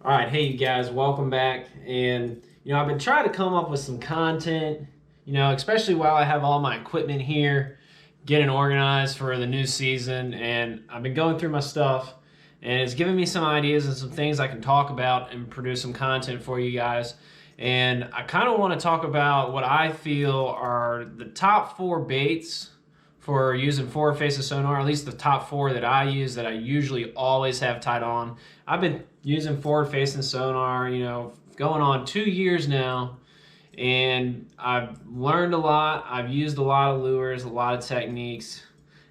All right, hey you guys, welcome back. And I've been trying to come up with some content, especially while I have all my equipment here, getting organized for the new season. And I've been going through my stuff, and it's giving me some ideas and some things I can talk about and produce some content for you guys. And I kind of want to talk about what I feel are the top four baits for using forward facing sonar, at least the top four that I use that I usually always have tied on. I've been using forward facing sonar, going on 2 years now, and I've learned a lot. I've used a lot of lures, a lot of techniques,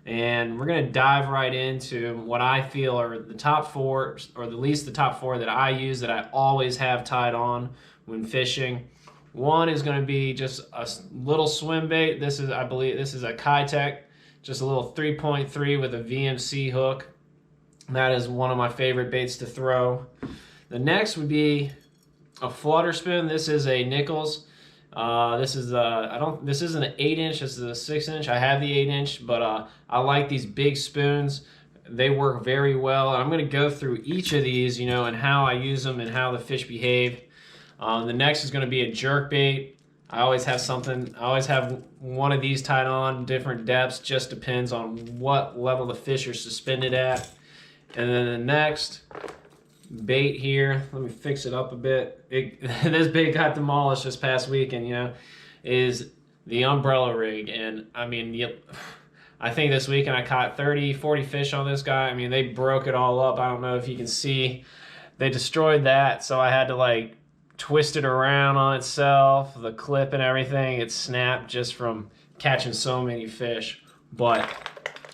and we're going to dive right into what I feel are the top four, or at least the top four that I use that I always have tied on when fishing. One is going to be just a little swim bait. I believe this is a Kitech, just a little 3.3 with a VMC hook. That is one of my favorite baits to throw. The next would be a Flutter spoon. This is a Nichols. This isn't an 8-inch. This is a 6-inch. I have the 8-inch, but I like these big spoons. They work very well. I'm going to go through each of these, and how I use them and how the fish behave. The next is going to be a jerk bait. I always have one of these tied on, different depths, just depends on what level the fish are suspended at. And then the next bait here, let me fix it up a bit. This bait got demolished this past weekend, is the umbrella rig. And I mean, I think this weekend I caught 30, 40 fish on this guy. I mean, they broke it all up. I don't know if you can see, they destroyed that. So I had to twist it around on itself, the clip and everything. It snapped just from catching so many fish. But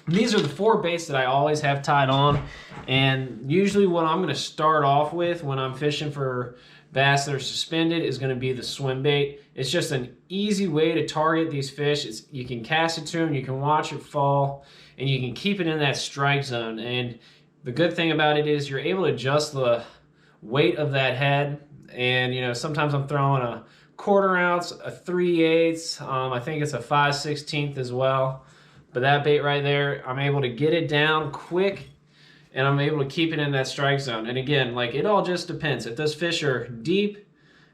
these are the four baits that I always have tied on, and usually what I'm going to start off with when I'm fishing for bass that are suspended is going to be the swim bait. It's just an easy way to target these fish. You can cast it to them, you can watch it fall, and you can keep it in that strike zone. And the good thing about it is you're able to adjust the weight of that head. And sometimes I'm throwing a 1/4 ounce, a 3/8. I think it's a 5/16 as well. But that bait right there, I'm able to get it down quick, and I'm able to keep it in that strike zone. And again, it all just depends. If those fish are deep,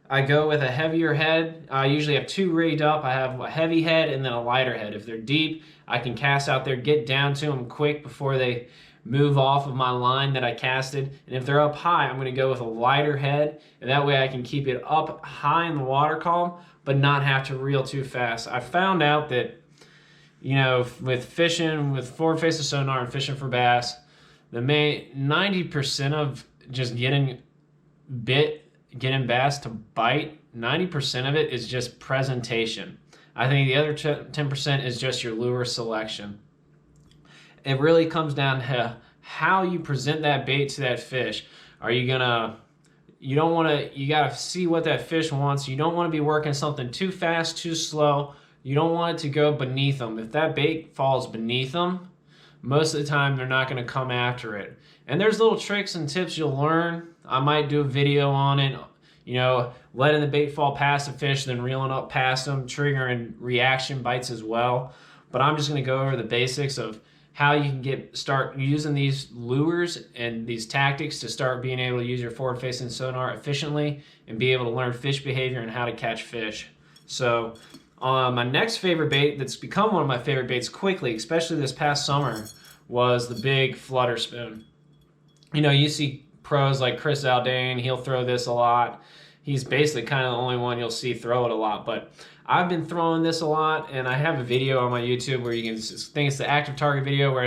I go with a heavier head. I usually have two rigged up. I have a heavy head and then a lighter head. If they're deep, I can cast out there, get down to them quick before they move off of my line that I casted. And if they're up high, I'm going to go with a lighter head, and that way I can keep it up high in the water column but not have to reel too fast. I found out that with fishing with forward facing sonar and fishing for bass, the main 90% of just getting bass to bite, 90% of it is just presentation. I think the other 10% is just your lure selection. It really comes down to how you present that bait to that fish. You gotta see what that fish wants. You don't want to be working something too fast, too slow. You don't want it to go beneath them. If that bait falls beneath them, most of the time they're not going to come after it. And there's little tricks and tips you'll learn. I might do a video on it, letting the bait fall past the fish, then reeling up past them, triggering reaction bites as well. But I'm just going to go over the basics of how you can start using these lures and these tactics to start being able to use your forward-facing sonar efficiently and be able to learn fish behavior and how to catch fish. So my next favorite bait that's become one of my favorite baits quickly, especially this past summer, was the big Flutter spoon. You see pros like Chris Zaldain, he'll throw this a lot. He's basically kind of the only one you'll see throw it a lot, but I've been throwing this a lot, and I have a video on my YouTube where you can, I think it's the active target video, where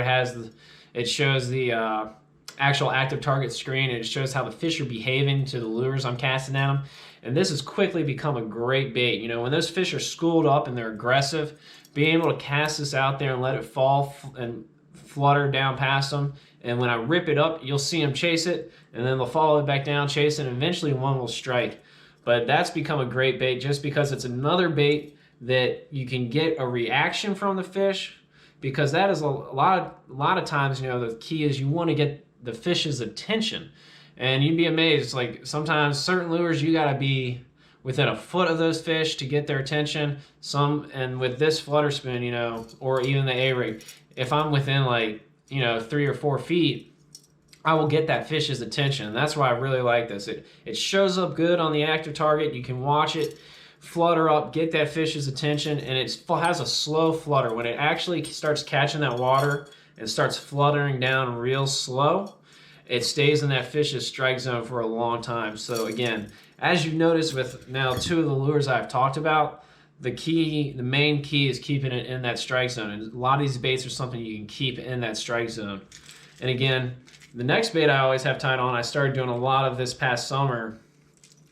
it shows the actual active target screen, and it shows how the fish are behaving to the lures I'm casting at them. And this has quickly become a great bait. When those fish are schooled up and they're aggressive, being able to cast this out there and let it fall and flutter down past them, and when I rip it up, you'll see them chase it, and then they'll follow it back down, chase it, and eventually one will strike. But that's become a great bait just because it's another bait that you can get a reaction from the fish, because that is a lot of times, the key is you want to get the fish's attention. And you'd be amazed, sometimes certain lures you gotta be within a foot of those fish to get their attention. And with this Flutter spoon, or even the A-rig, if I'm within 3 or 4 feet, I will get that fish's attention. And that's why I really like this. It shows up good on the active target. You can watch it flutter up, get that fish's attention, and it has a slow flutter. When it actually starts catching that water and starts fluttering down real slow, it stays in that fish's strike zone for a long time. So again, as you notice with now 2 of the lures I've talked about, the main key is keeping it in that strike zone. And a lot of these baits are something you can keep in that strike zone. And again, the next bait I always have tied on, I started doing a lot of this past summer,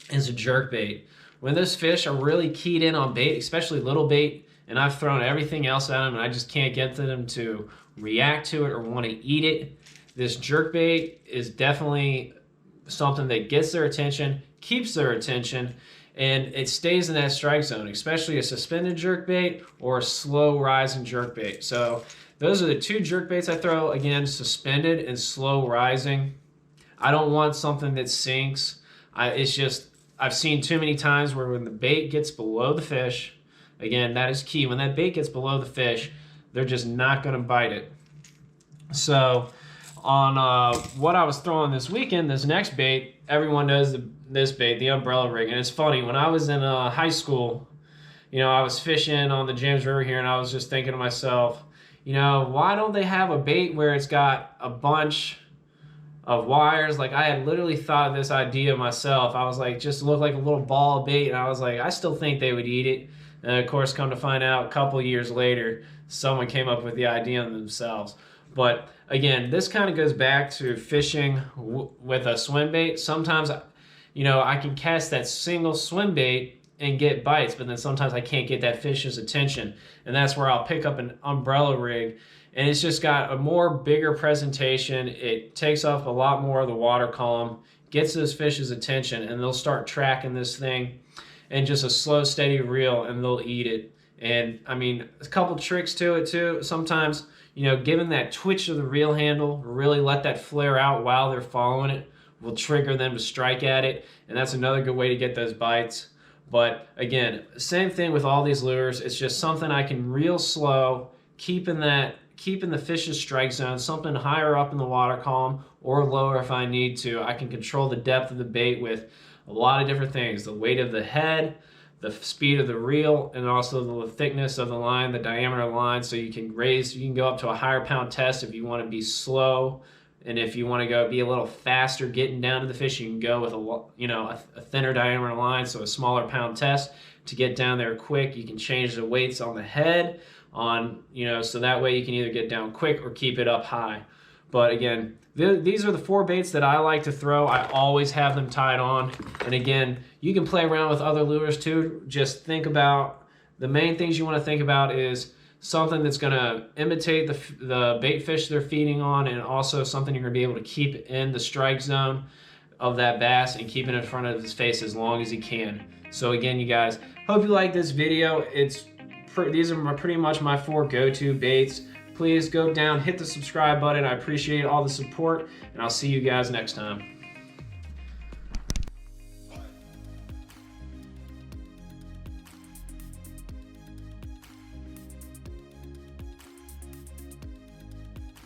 is a jerk bait. When those fish are really keyed in on bait, especially little bait, and I've thrown everything else at them and I just can't get them to react to it or want to eat it, this jerk bait is definitely something that gets their attention, keeps their attention, and it stays in that strike zone, especially a suspended jerk bait or a slow rising jerk bait. So those are the 2 jerk baits I throw. Again, suspended and slow rising. I don't want something that sinks. I've seen too many times where when the bait gets below the fish, again, that is key. When that bait gets below the fish, they're just not going to bite it. So on what I was throwing this weekend, this next bait, everyone knows this bait, the umbrella rig. And it's funny, when I was in high school, you know, I was fishing on the James River here, and I was just thinking to myself, you know, why don't they have a bait where it's got a bunch of wires? Like, I had literally thought of this idea myself. I was like, just look like a little ball of bait, and I was like, I still think they would eat it. And of course, come to find out, a couple years later, someone came up with the idea themselves. But again, this kind of goes back to fishing with a swim bait. Sometimes, you know, I can cast that single swim bait and get bites, but then sometimes I can't get that fish's attention. And that's where I'll pick up an umbrella rig, and it's just got a more bigger presentation. It takes off a lot more of the water column, gets those fish's attention, and they'll start tracking this thing and just a slow, steady reel, and they'll eat it. And I mean, a couple tricks to it too. Sometimes, you know, giving that twitch of the reel handle, really let that flare out while they're following it, will trigger them to strike at it. And that's another good way to get those bites. But again, same thing with all these lures. It's just something I can reel slow, keeping the fish's strike zone, something higher up in the water column or lower if I need to. I can control the depth of the bait with a lot of different things: the weight of the head, the speed of the reel, and also the thickness of the line, the diameter of the line. So you can go up to a higher pound test if you want to be slow. And if you want to go be a little faster getting down to the fish, you can go with a thinner diameter line, so a smaller pound test to get down there quick. You can change the weights on the head, so that way you can either get down quick or keep it up high. But again, these are the 4 baits that I like to throw. I always have them tied on. And again, you can play around with other lures too. Just think about the main things you want to think about is something that's going to imitate the bait fish they're feeding on, and also something you're going to be able to keep in the strike zone of that bass and keep it in front of his face as long as he can. So again, you guys, hope you like this video. These are pretty much my 4 go-to baits. Please go down, hit the subscribe button. I appreciate all the support, and I'll see you guys next time.